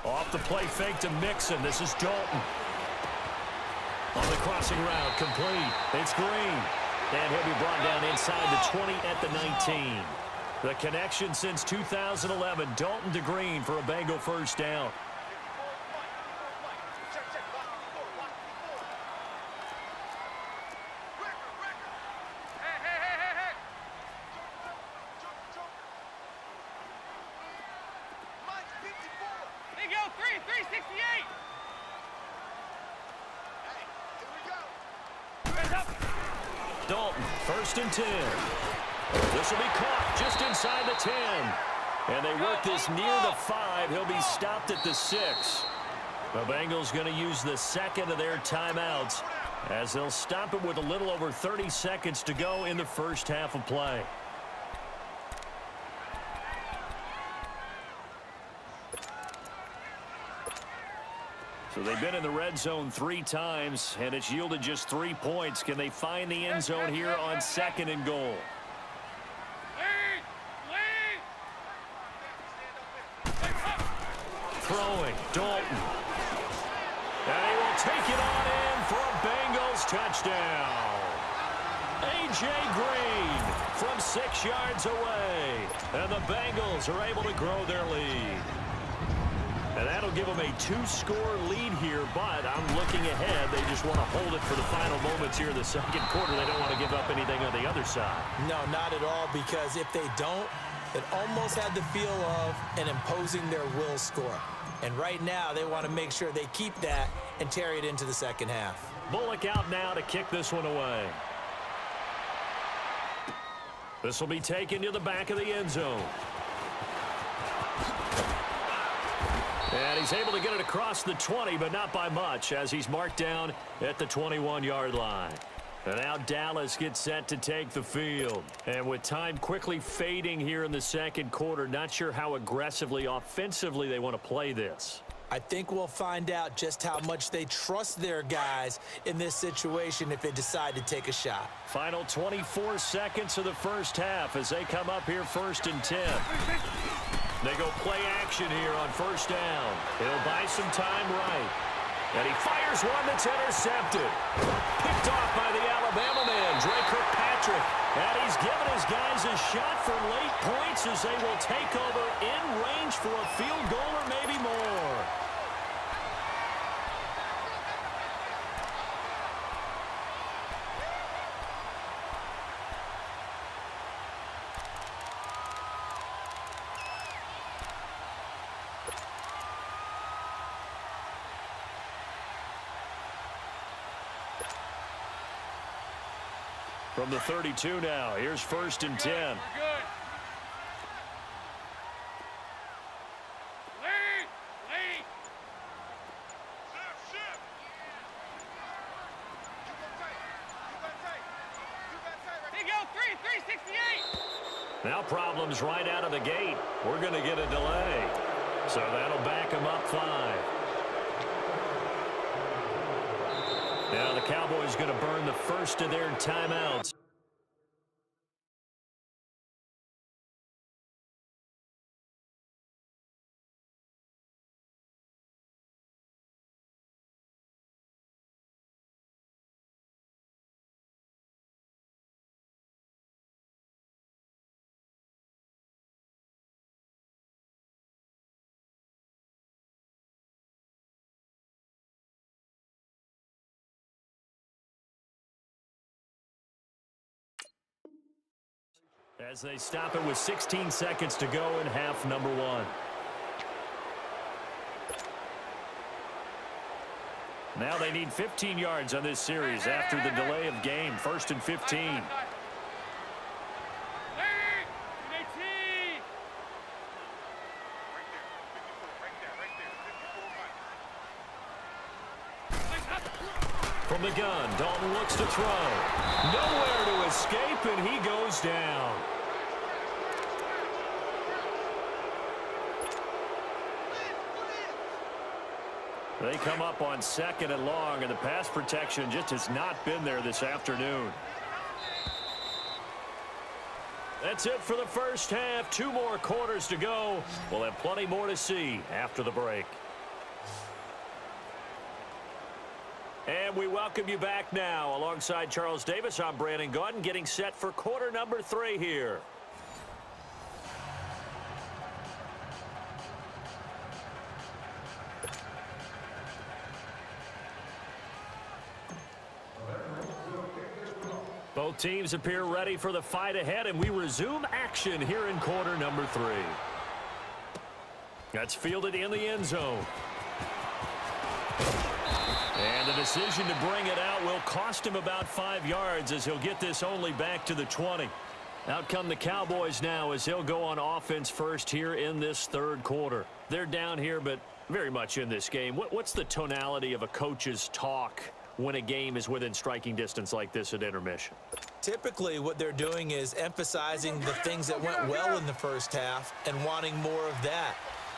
Off the play fake to Mixon. This is Dalton. On the crossing route, complete. It's Green. And he'll be brought down inside the 20 at the 19. The connection since 2011, Dalton to Green for a Bengal first down. Dalton, 1st and 10. This will be caught just inside the 10. And they work this near the 5. He'll be stopped at the 6. The Bengals going to use the second of their timeouts as they'll stop it with a little over 30 seconds to go in the first half of play. So they've been in the red zone 3 times, and it's yielded just 3 points. Can they find the end zone here on 2nd and goal? Throwing, Dalton. And he will take it on in for a Bengals touchdown. A.J. Green from 6 yards away. And the Bengals are able to grow their lead. And that'll give them a 2-score lead here, but I'm looking ahead. They just want to hold it for the final moments here in the second quarter. They don't want to give up anything on the other side. No, not at all, because if they don't, it almost had the feel of an imposing their will score. And right now, they want to make sure they keep that and carry it into the second half. Bullock out now to kick this one away. This will be taken to the back of the end zone. And he's able to get it across the 20, but not by much, as he's marked down at the 21-yard line. And now Dallas gets set to take the field. And with time quickly fading here in the second quarter, not sure how aggressively, offensively they want to play this. I think we'll find out just how much they trust their guys in this situation if they decide to take a shot. Final 24 seconds of the first half as they come up here 1st and 10. They go play action here on 1st down. He'll buy some time right. And he fires one that's intercepted. Picked off by the Alabama man, Dre Kirkpatrick. And he's given his guys a shot for late points as they will take over in range for a field goal or maybe more. From the 32 now, here's 1st and 10. Now problems right out of the gate. We're going to get a delay. So that'll back them up 5. Now the Cowboys going to burn the first of their timeouts. As they stop it with 16 seconds to go in half number 1. Now they need 15 yards on this series after the delay of game. 1st and 15. From the gun, Dalton looks to throw. Nowhere to escape, and he goes down. They come up on 2nd and long, and the pass protection just has not been there this afternoon. That's it for the first half. 2 more quarters to go. We'll have plenty more to see after the break. And we welcome you back now. Alongside Charles Davis, I'm Brandon Gaudin, getting set for quarter number 3 here. Both teams appear ready for the fight ahead, and we resume action here in quarter number 3. That's fielded in the end zone. And the decision to bring it out will cost him about 5 yards as he'll get this only back to the 20. Out come the Cowboys now as he'll go on offense first here in this third quarter. They're down here, but very much in this game. What's the tonality of a coach's talk when a game is within striking distance like this at intermission? Typically, what they're doing is emphasizing the things that went well in the first half and wanting more of that.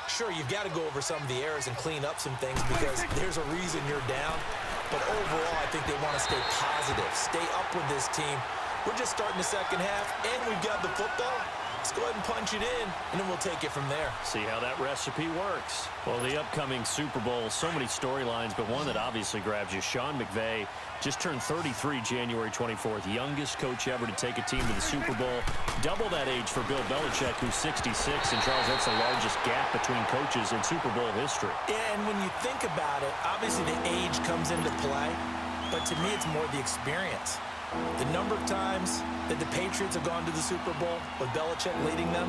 Sure, you've got to go over some of the errors and clean up some things because there's a reason you're down. But overall, I think they want to stay positive, stay up with this team. We're just starting the second half, and we've got the football. Let's go ahead and punch it in, and then we'll take it from there. See how that recipe works. Well, the upcoming Super Bowl, so many storylines, but one that obviously grabs you. Sean McVay just turned 33 January 24th, youngest coach ever to take a team to the Super Bowl. Double that age for Bill Belichick, who's 66. And, Charles, that's the largest gap between coaches in Super Bowl history. Yeah, and when you think about it, obviously the age comes into play, but to me it's more the experience. The number of times that the Patriots have gone to the Super Bowl with Belichick leading them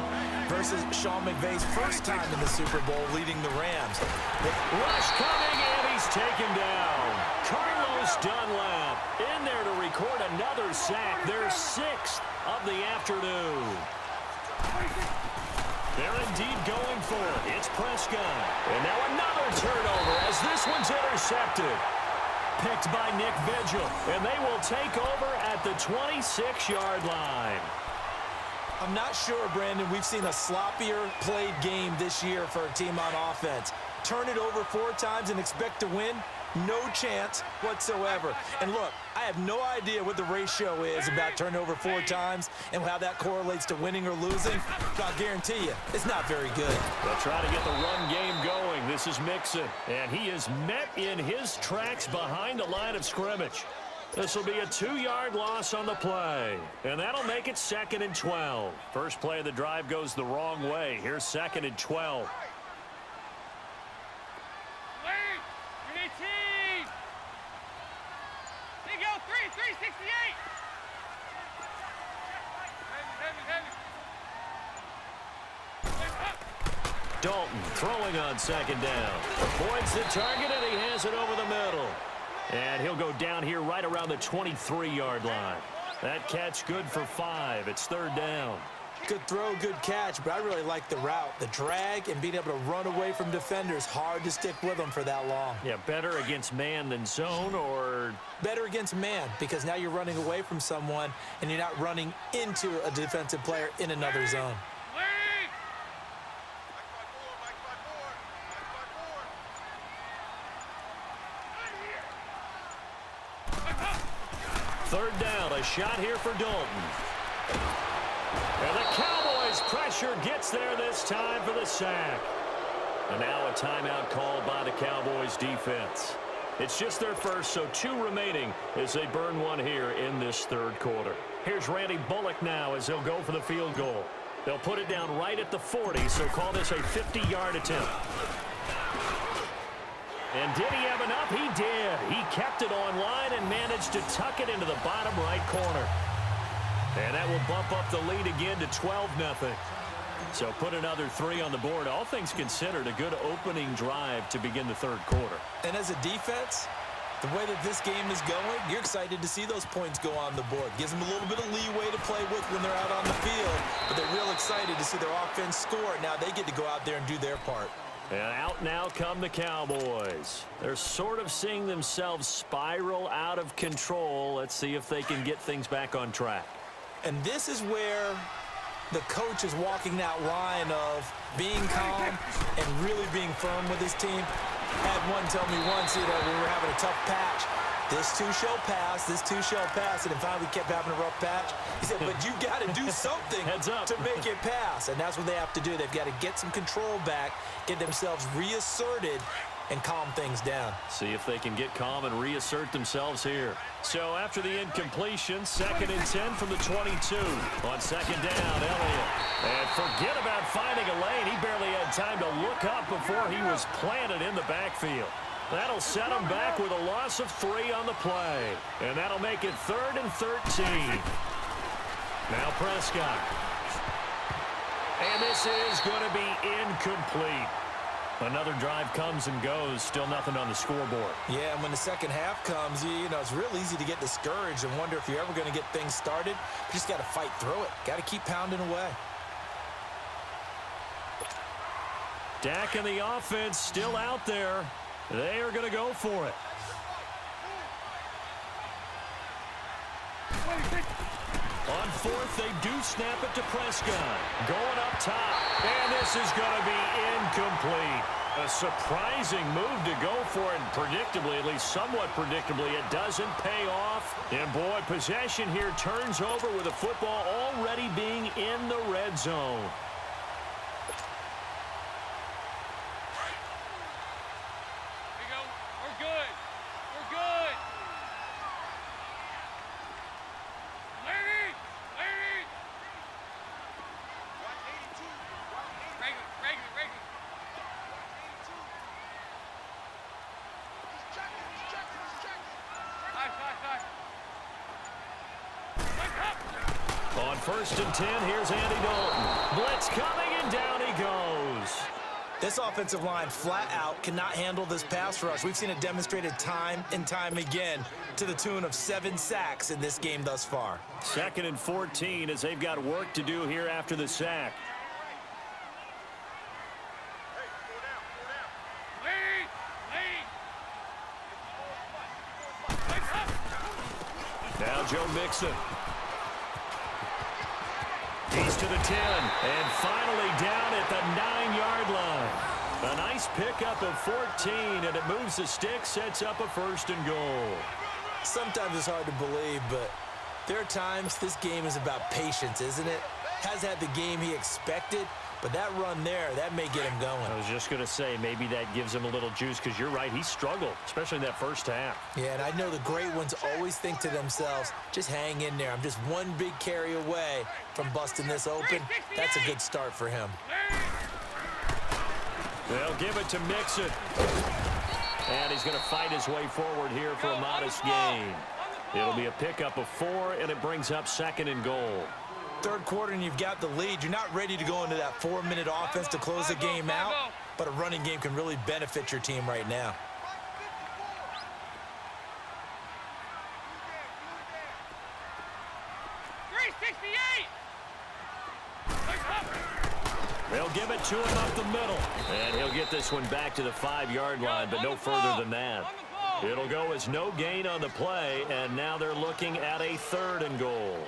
versus Sean McVay's first time in the Super Bowl leading the Rams. Rush coming, and he's taken down. Carlos Dunlap in there to record another sack, their 6th of the afternoon. They're indeed going for it. It's Prescott. And now another turnover as this one's intercepted. Picked by Nick Vigil, and they will take over at the 26-yard line. I'm not sure, Brandon, we've seen a sloppier played game this year for a team on offense. Turn it over 4 times and expect to win? No chance whatsoever. And look, I have no idea what the ratio is about turning over 4 times and how that correlates to winning or losing. But I'll guarantee you, it's not very good. They'll try to get the run game going. This is Mixon, and he is met in his tracks behind the line of scrimmage. This will be a 2-yard loss on the play, and that'll make it 2nd and 12. First play of the drive goes the wrong way. Here's 2nd and 12. Dalton throwing on 2nd down. Avoids the target, and he has it over the middle. And he'll go down here right around the 23-yard line. That catch good for 5. It's 3rd down. Good throw, good catch, but I really like the route. The drag and being able to run away from defenders, hard to stick with them for that long. Yeah, better against man than zone, or? Better against man, because now you're running away from someone and you're not running into a defensive player in another zone. 3rd down, a shot here for Dalton. And the Cowboys' pressure gets there this time for the sack. And now a timeout called by the Cowboys defense. It's just their first, so 2 remaining as they burn one here in this 3rd quarter. Here's Randy Bullock now as he'll go for the field goal. They'll put it down right at the 40, so call this a 50-yard attempt. And did he have enough? He did. He kept it on line and managed to tuck it into the bottom right corner. And that will bump up the lead again to 12-0. So put another 3 on the board. All things considered, a good opening drive to begin the 3rd quarter. And as a defense, the way that this game is going, you're excited to see those points go on the board. Gives them a little bit of leeway to play with when they're out on the field. But they're real excited to see their offense score. Now they get to go out there and do their part. And out now come the Cowboys. They're sort of seeing themselves spiral out of control. Let's see if they can get things back on track. And this is where the coach is walking that line of being calm and really being firm with his team. Had one tell me once, when we were having a tough patch, this too shall pass, this too shall pass. And then finally we kept having a rough patch. He said, but you got to do something Heads up. to make it pass. And that's what they have to do. They've got to get some control back, get themselves reasserted, and calm things down. See if they can get calm and reassert themselves here. So after the incompletion, 2nd and 10 from the 22. On second down, Elliott. And forget about finding a lane. He barely had time to look up before he was planted in the backfield. That'll set him back with a loss of 3 on the play. And that'll make it 3rd and 13. Now Prescott. And this is going to be incomplete. Another drive comes and goes. Still nothing on the scoreboard. Yeah, and when the second half comes, you know, it's real easy to get discouraged and wonder if you're ever going to get things started. You just got to fight through it. Got to keep pounding away. Dak and the offense still out there. They are going to go for it. On 4th, they do snap it to Prescott. Going up top. And this is going to be incomplete. A surprising move to go for it. And predictably, at least somewhat predictably, it doesn't pay off. And boy, possession here turns over with the football already being in the red zone. On 1st and 10, here's Andy Dalton. Blitz coming, and down he goes. This offensive line flat out cannot handle this pass rush. We've seen it demonstrated time and time again to the tune of 7 sacks in this game thus far. 2nd and 14 as they've got work to do here after the sack. Now Joe Mixon. He's to the 10, and finally down at the 9-yard line. A nice pickup of 14, and it moves the stick, sets up a 1st and goal. Sometimes it's hard to believe, but there are times this game is about patience, isn't it? Has had the game he expected, but that run there, that may get him going. I was just going to say, maybe that gives him a little juice, because you're right, he struggled, especially in that first half. Yeah, and I know the great ones always think to themselves, just hang in there. I'm just one big carry away from busting this open. That's a good start for him. They'll give it to Mixon. And he's going to fight his way forward here for a modest gain. It'll be a pickup of 4, and it brings up 2nd and goal. Third quarter and you've got the lead. You're not ready to go into that 4-minute offense to close the game out, but a running game can really benefit your team right now. They'll give it to him up the middle. And he'll get this one back to the 5-yard line, but no further than that. It'll go as no gain on the play, and now they're looking at a 3rd and goal.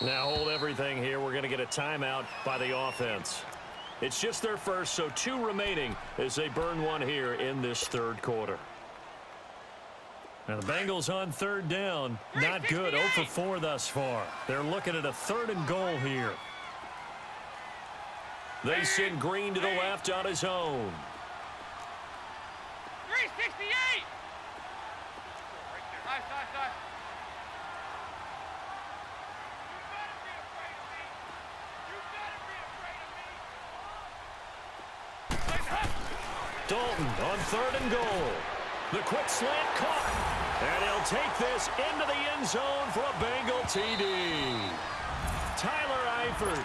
Now hold everything here. We're going to get a timeout by the offense. It's just their first, so 2 remaining as they burn one here in this 3rd quarter. Now the Bengals on 3rd down. Not good. 0 for 4 thus far. They're looking at a 3rd and goal here. They send Green to the left on his own. 368! Dalton on 3rd and goal. The quick slant caught. And he'll take this into the end zone for a Bengal TD. Tyler Eifert